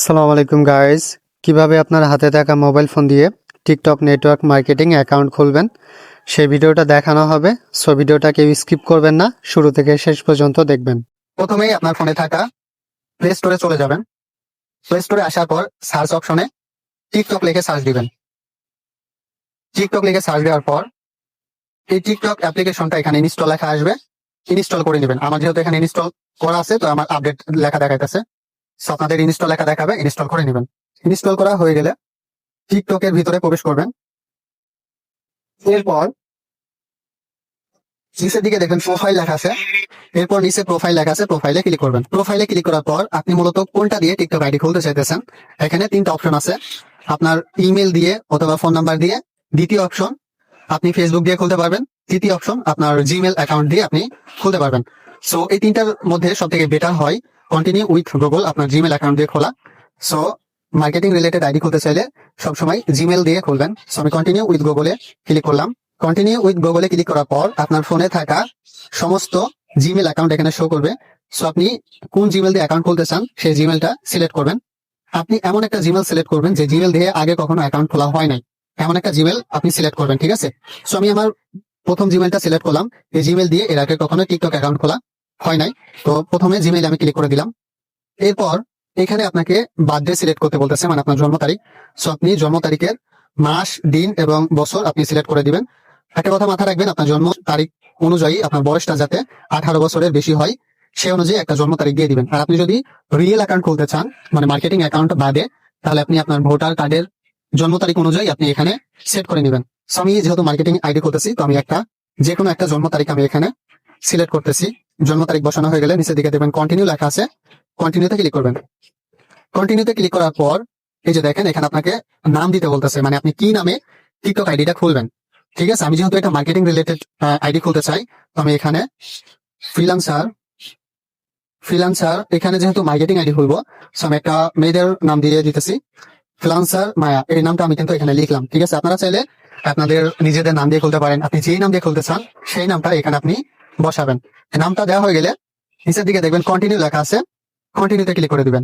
আসসালামু আলাইকুম গাইস, কিভাবে আপনার হাতে থাকা মোবাইল ফোন দিয়ে টিকটক নেটওয়ার্ক মার্কেটিং অ্যাকাউন্ট খুলবেন সেই ভিডিওটা দেখানো হবে। সো ভিডিওটা কেউ স্কিপ করবেন না, শুরু থেকে শেষ পর্যন্ত দেখবেন। প্রথমেই আপনার ফোনে থাকা প্লে স্টোরে চলে যাবেন। প্লে স্টোরে আসার পর সার্চ অপশনে টিকটক লিখে সার্চ দিবেন। টিকটক লিখে সার্চ দেওয়ার পর এই টিকটক অ্যাপ্লিকেশনটা এখানে ইনস্টল লেখা আসবে, ইনস্টল করে নেবেন। আমার যেহেতু এখানে ইনস্টল করা আছে তো আমার আপডেট লেখা দেখাইতেছে, সো আপনাদের ইনস্টল লেখা দেখাবে, ইনস্টল করে নেবেন। ইনস্টল করা হয়ে গেলে টিকটকের ভিতরে প্রবেশ করবেন। এরপর নিচের দিকে দেখবেন প্রোফাইল লেখা আছে, এরপর নিচে প্রোফাইল লেখা আছে, প্রোফাইলে ক্লিক করবেন। প্রোফাইলে ক্লিক করার পর আপনি মূলত কোনটা দিয়ে টিকটক আইডি খুলতে চাইতেছেন, এখানে তিনটা অপশন আছে। আপনার ইমেল দিয়ে অথবা ফোন নাম্বার দিয়ে, দ্বিতীয় অপশন আপনি ফেসবুক দিয়ে খুলতে পারবেন, তৃতীয় অপশন আপনার জিমেল অ্যাকাউন্ট দিয়ে আপনি খুলতে পারবেন। সো এই তিনটার মধ্যে সব থেকে বেটার হয় কন্টিনিউ উইথ গুগল আপনার জিমেল অ্যাকাউন্ট দিয়ে খোলা। সো মার্কেটিং রিলেটেড আইডি খুলতে চাইলে সবসময় জিমেল দিয়ে খুলবেন। সো আমি কন্টিনিউ উইথ গুগলে ক্লিক করলাম। কন্টিনিউ উইথ গুগলে ক্লিক করার পর আপনার ফোনে থাকা সমস্ত জিমেল অ্যাকাউন্ট এখানে শো করবে। সো আপনি কোন জিমেল দিয়ে অ্যাকাউন্ট খুলতে চান সেই জিমেলটা সিলেক্ট করবেন। আপনি এমন একটা জিমেল সিলেক্ট করবেন যে জিমেল দিয়ে আগে কখনো অ্যাকাউন্ট খোলা হয় নাই, এমন একটা জিমেল আপনি সিলেক্ট করবেন, ঠিক আছে? সো আমি আমার প্রথম জিমেলটা সিলেক্ট করলাম। এই জিমেল দিয়ে এর আগে কখনো টিকটক অ্যাকাউন্ট খোলা হয় নাই, তো প্রথমে জিমেল আমি ক্লিক করে দিলাম। এরপর এখানে আপনাকে বার্থডে সিলেক্ট করতে বলতেছে, মানে আপনার জন্ম তারিখ। সো আপনি জন্ম তারিখের মাস, দিন এবং বছর আপনি সিলেক্ট করে দিবেন। একটা কথা মাথায় রাখবেন, আপনার জন্ম তারিখ অনুযায়ী আপনার বয়সটা যাতে 18 বছরের বেশি হয় সে অনুযায়ী একটা জন্ম তারিখ দিয়ে দিবেন। আর আপনি যদি রিয়েল অ্যাকাউন্ট খুলতে চান, মানে মার্কেটিং অ্যাকাউন্ট বাদে, তাহলে আপনি আপনার ভোটার কার্ডের জন্ম তারিখ অনুযায়ী আপনি এখানে সেট করে নেবেন। সো আমি যেহেতু মার্কেটিং আইডি করতেছি, তো আমি যে কোনো একটা জন্ম তারিখ আমি এখানে সিলেক্ট করতেছি। জন্ম তারিখ বসানো হয়ে গেলে নিচের দিকে দেখবেন কন্টিনিউ লেখা আছে, কন্টিনিউতে ক্লিক করবেন। কন্টিনিউতে ক্লিক করার পর এই যে দেখেন এখানে আপনাকে নাম দিতে বলতেছে, মানে আপনি কি নামে টিকটক আইডিটা খুলবেন, ঠিক আছে? আমি যেহেতু এটা মার্কেটিং রিলেটেড আইডি খুলতে চাই, তো আমি এখানে ফ্রিল্যান্সার এখানে যেহেতু মার্কেটিং আইডি খুলবো, সো আমি একটা মেয়েদের নাম দিয়ে দিতেছি, ফ্রিল্যান্সার মায়া। এই নামটা আমি কিন্তু এখানে লিখলাম, ঠিক আছে? আপনারা চাইলে আপনাদের নিজেদের নাম দিয়ে খুলতে পারেন। আপনি যেই নাম দিয়ে খুলতে চান সেই নামটা এখানে আপনি বসাবেন। এই নামটা দেওয়া হয়ে গেলে নিচের দিকে দেখবেন কন্টিনিউ লেখা আছে, কন্টিনিউতে ক্লিক করে দিবেন।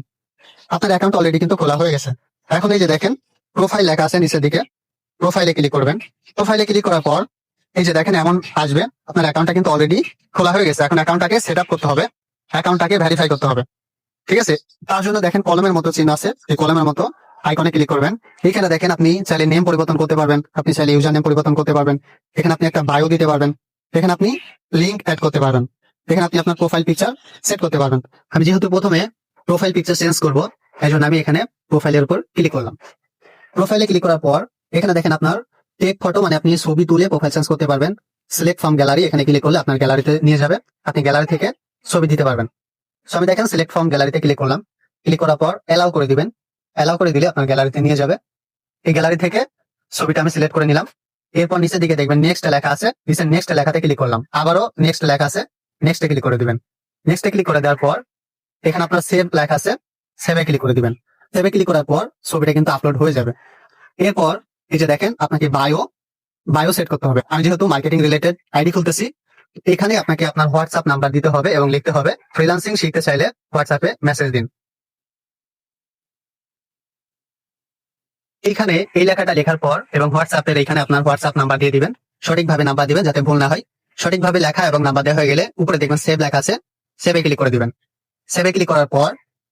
আপনার অ্যাকাউন্ট অলরেডি কিন্তু খোলা হয়ে গেছে। এখন এই যে দেখেন প্রোফাইল লেখা আছে নিচের দিকে, প্রোফাইলে ক্লিক করবেন। প্রোফাইলে ক্লিক করার পর এই যে দেখেন এমন আসবে, আপনার অ্যাকাউন্টটা কিন্তু অলরেডি খোলা হয়ে গেছে। এখন অ্যাকাউন্টটাকে সেট আপ করতে হবে, অ্যাকাউন্টটাকে ভেরিফাই করতে হবে, ঠিক আছে? তার জন্য দেখেন কলমের মতো চিহ্ন আছে, এই কলমের মতো আইকনে ক্লিক করবেন। এখানে দেখেন আপনি চাইলে নেম পরিবর্তন করতে পারবেন, আপনি চাইলে ইউজার নেম পরিবর্তন করতে পারবেন, এখানে আপনি একটা বায়ো দিতে পারবেন, এখানে আপনি লিঙ্ক অ্যাড করতে পারবেন, এখানে আপনি আপনার প্রোফাইল পিকচার সেট করতে পারবেন। আমি যেহেতু প্রথমে প্রোফাইল পিকচার চেঞ্জ করবো, এই জন্য আমি এখানে প্রোফাইলের উপর ক্লিক করলাম। প্রোফাইলে ক্লিক করার পর এখানে দেখেন আপনার টেক ফটো, মানে আপনি ছবি তুলে প্রোফাইল চেঞ্জ করতে পারবেন। সিলেক্ট ফ্রম গ্যালারি, এখানে ক্লিক করলে আপনার গ্যালারিতে নিয়ে যাবে, আপনি গ্যালারি থেকে ছবি দিতে পারবেন। সো আমি দেখেন সিলেক্ট ফ্রম গ্যালারিতে ক্লিক করলাম। ক্লিক করার পর অ্যালাউ করে দিবেন, অ্যালাউ করে দিলে আপনার গ্যালারিতে নিয়ে যাবে। এই গ্যালারি থেকে ছবিটা আমি সিলেক্ট করে নিলাম। এরপর নিচের দিকে দেখবেন নেক্সট লেখা আছে, নিচে নেক্সট লেখাতে ক্লিক করলাম। আবারও নেক্সট লেখা আছে, নেক্সটে ক্লিক করে দিবেন। নেক্সটে ক্লিক করে দেওয়ার পর এখানে আপনার সেভ লেখা আছে, সেভে ক্লিক করে দিবেন। সেভে ক্লিক করার পর ছবিটা কিন্তু আপলোড হয়ে যাবে। এরপর এই যে দেখেন আপনাকে বায়ো সেট করতে হবে। আমি যেহেতু মার্কেটিং রিলেটেড আইডি খুলতেছি, এখানে আপনাকে আপনার হোয়াটসঅ্যাপ নাম্বার দিতে হবে এবং লিখতে হবে ফ্রিল্যান্সিং শিখতে চাইলে হোয়াটসঅ্যাপে মেসেজ দিন। এইখানে এই লেখাটা লেখার পর এবং হোয়াটসঅ্যাপের এখানে আপনার হোয়াটসঅ্যাপ নাম্বার দিয়ে দিবেন, সঠিকভাবে নাম্বার দিবেন যাতে ভুল না হয়। সঠিকভাবে লেখা এবং নাম্বার দেওয়া হয়ে গেলে উপরে দেখবেন সেভ লেখা আছে, সেভে ক্লিক করে দিবেন। সেভে ক্লিক করার পর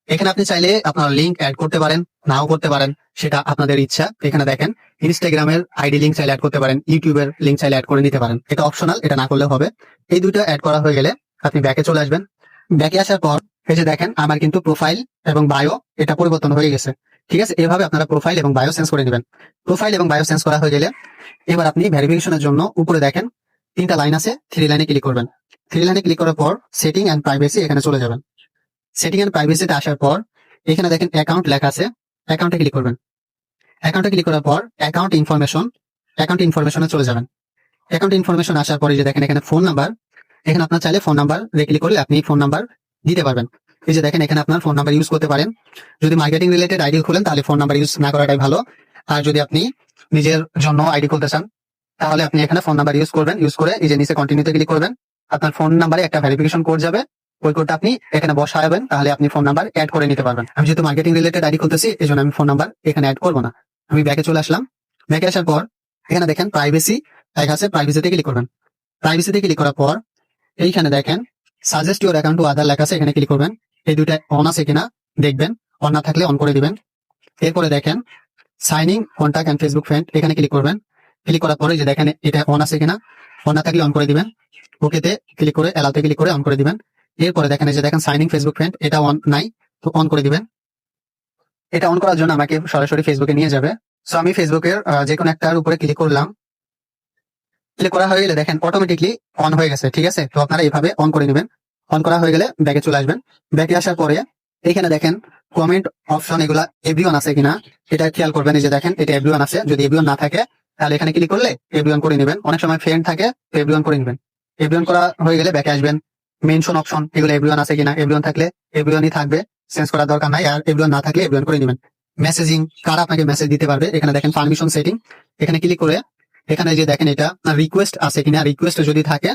এখানে আপনি চাইলে আপনার লিঙ্ক অ্যাড করতে পারেন, নাও করতে পারেন, সেটা আপনাদের ইচ্ছা। এখানে দেখেন ইনস্টাগ্রামের আইডি লিঙ্ক চাইলে অ্যাড করতে পারেন, ইউটিউবের লিঙ্ক চাইলে অ্যাড করে নিতে পারেন, এটা অপশনাল, এটা না করলে হবে। এই দুটো অ্যাড করা হয়ে গেলে আপনি ব্যাকে চলে আসবেন। ব্যাকে আসার পর এই যে দেখেন আমার কিন্তু প্রোফাইল এবং বায়ো এটা পরিবর্তন হয়ে গেছে, ঠিক আছে? এভাবে আপনারা প্রোফাইল এবং বায়ো চেঞ্জ করে নেবেন। প্রোফাইল এবং বায়ো চেঞ্জ করা হয়ে গেলে এবার আপনি ভেরিফিকেশনের জন্য উপরে দেখেন তিনটা লাইন আছে, 3 লাইনে ক্লিক করবেন। 3 লাইনে ক্লিক করার পর সেটিং এন্ড প্রাইভেসি এখানে চলে যাবেন। সেটিং এন্ড প্রাইভেসিতে আসার পর এখানে দেখেন অ্যাকাউন্ট লেখা আছে, অ্যাকাউন্টে ক্লিক করবেন। অ্যাকাউন্টে ক্লিক করার পর অ্যাকাউন্ট ইনফরমেশনে চলে যাবেন। অ্যাকাউন্ট ইনফরমেশন আসার পরে যে দেখেন এখানে ফোন নাম্বার, এখানে আপনার চাইলে ফোন নাম্বার ক্লিক করলে আপনি ফোন নাম্বার দিতে পারবেন। এই যে দেখেন এখানে আপনার ফোন নাম্বার ইউজ করতে পারেন। যদি মার্কেটিং রিলেটেড আইডি খুলেন তাহলে ফোন নাম্বার ইউজ না করাটাই ভালো। আর যদি আপনি নিজের জন্য আইডি খুলতে চান তাহলে আপনি এখানে ফোন নাম্বার ইউজ করবেন। ইউজ করে এই যে নিচে কন্টিনিউতে ক্লিক করবেন। আপনার ফোন নাম্বারে একটা ভেরিফিকেশন কোড যাবে, ওই কোডটা আপনি এখানে বসাবেন, তাহলে আপনি ফোন নাম্বার অ্যাড করে নিতে পারবেন। আমি যেহেতু মার্কেটিং রিলেটেড আইডি খুলতেছি, এই জন্য আমি ফোন নাম্বার এখানে অ্যাড করবো না। আমি ব্যাকে চলে আসলাম। ব্যাকে আসার পর এখানে দেখেন প্রাইভেসি লেখা আছে, প্রাইভেসিতে ক্লিক করবেন। প্রাইভেসিতে ক্লিক করার পর এইখানে দেখেন suggest your account to other লেখা আছে, এখানে ক্লিক করবেন। এই দুইটা অন আছে কিনা দেখবেন, অন না থাকলে অন করে দিবেন। এরপরে দেখেন signing contact and Facebook friend, এখানে ক্লিক করবেন। ক্লিক করার পরে যে দেখেন এটা অন আছে কিনা, অন না থাকলে অন করে দিবেন। ওকেতে ক্লিক করে এলাতে ক্লিক করে অন করে দিবেন। এরপরে দেখেন এই যে দেখেন সাইনিং ফেসবুক ফ্রেন্ড, এটা অন নাই, তো অন করে দিবেন। এটা অন করার জন্য আমাকে সরাসরি ফেসবুকে নিয়ে যাবে। সো আমি ফেসবুকের যে কোনো একটার উপরে ক্লিক করলাম। ক্লিক করা হয়ে গেলে দেখেন অটোমেটিকলি অন হয়ে গেছে, ঠিক আছে। তো আপনারা এইভাবে অন করে নেবেন। অন করা হয়ে গেলে ব্যাকে চলে আসবেন। ব্যাকে আসার পরে এইখানে দেখেন কমেন্ট অপশন, এগুলা এভরিওয়ান আছে কিনা এটা খেয়াল করবেন। এই যে দেখেন এটা এভরিওয়ান আছে, যদি এভরিওয়ান না থাকে তাহলে এখানে ক্লিক করলে এভরিওয়ান করে নেবেন। অনেক সময় ফ্রেন্ড থাকে, তো এভরিওয়ান করে নেবেন। এভরিওয়ান করা হয়ে গেলে ব্যাকে আসবেন। মেনশন অপশন, এগুলো এভরিওয়ান আছে কিনা, এভরিওয়ান থাকলে এভরিওয়ানই থাকবে, চেঞ্জ করার দরকার নাই। আর এভরিওয়ান না থাকলে এভরিওয়ান করে নেবেন। মেসেজিং, কারা আপনাকে মেসেজ দিতে পারবে, এখানে দেখেন পারমিশন সেটিং, এখানে ক্লিক করে এখানে যে দেখেন এটা রিকোয়েস্ট আছে কিনা, রিকোয়েস্ট যদি থাকে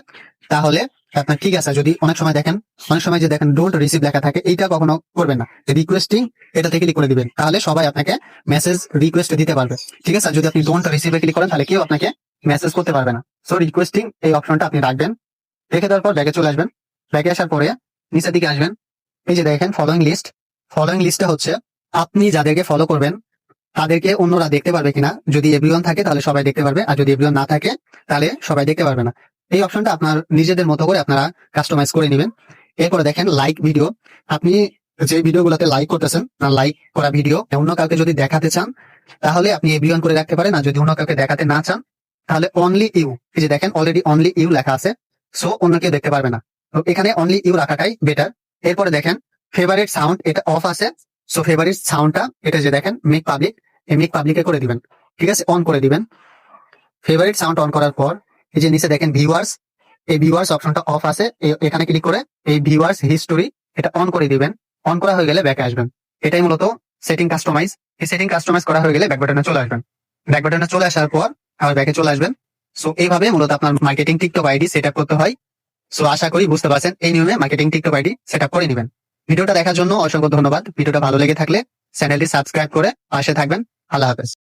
তাহলে আপনার ঠিক আছে। যদি অনেক সময় দেখেন, অনেক সময় যে দেখেন ডোন্ট রিসিভ লেখা থাকে, এইটা কখনো করবেন না। রিকোয়েস্টিং এটাতে ক্লিক করে দিবেন, তাহলে সবাই আপনাকে মেসেজ রিকোয়েস্ট দিতে পারবে, ঠিক আছে। যদি আপনি ডোন্ট রিসিভে ক্লিক করেন তাহলে কেউ আপনাকে মেসেজ করতে পারবে না। সো রিকোয়েস্টিং এই অপশনটা আপনি রাখবেন। রেখে দেওয়ার পর ব্যাকে চলে আসবেন। ব্যাকে আসার পরে নিচের দিকে আসবেন। এই যে দেখেন ফলোইং লিস্ট, ফলোইং লিস্টটা হচ্ছে আপনি যাদেরকে ফলো করবেন তাদেরকে অন্যরা দেখতে পারবে কিনা। যদি এভরিওয়ান থাকে তাহলে সবাই দেখতে পারবে, আর যদি এভরিওয়ান না থাকে তাহলে সবাই দেখতে পারবে না। এই অপশনটা আপনার নিজেদের মতো করে আপনারা কাস্টমাইজ করে নেবেন। এরপরে দেখেন লাইক ভিডিও, আপনি যে ভিডিওগুলোতে লাইক করতেছেন, লাইক করা ভিডিও অন্য কাউকে যদি দেখাতে চান তাহলে আপনি এভরিওয়ান করে রাখতে পারেন। আর যদি অন্য কাউকে দেখাতে না চান তাহলে অনলি ইউ, এই যে দেখেন অলরেডি অনলি ইউ লেখা আছে, সো অন্য কেউ দেখতে পারবে না। তো এখানে অনলি ইউ রাখাটাই বেটার। এরপরে দেখেন ফেভারিট সাউন্ড, এটা অফ আছে, সো ফেভারিট সাউন্ডটা এটা যে দেখেন মেক পাবলিক, এই মেক পাবলিকে করে দিবেন, ঠিক আছে, অন করে দিবেন। ফেভারিট সাউন্ড অন করার পর এই যে নিচে দেখেন ভিউয়ার্স, এই ভিউয়ার্স অপশনটা অফ আছে, এখানে ক্লিক করে এই ভিউয়ার্স হিস্টোরি এটা অন করে দিবেন। অন করা হয়ে গেলে ব্যাকে আসবেন। এটাই মূলত সেটিং কাস্টমাইজ। এই সেটিং কাস্টমাইজ করা হয়ে গেলে ব্যাক বাটনে চলে আসবেন। ব্যাক বাটনে চলে আসার পর আবার ব্যাকে চলে আসবেন। সো এইভাবে মূলত আপনার marketing TikTok ID set up করতে হয়। সো আশা করি বুঝতে পারছেন, এই নিয়মে marketing TikTok ID set up করে নেবেন। ভিডিওটা দেখার জন্য অসংখ্য ধন্যবাদ। ভিডিওটা ভালো লেগে থাকলে চ্যানেলটি সাবস্ক্রাইব করে পাশে থাকবেন। আল্লাহ হাফেজ।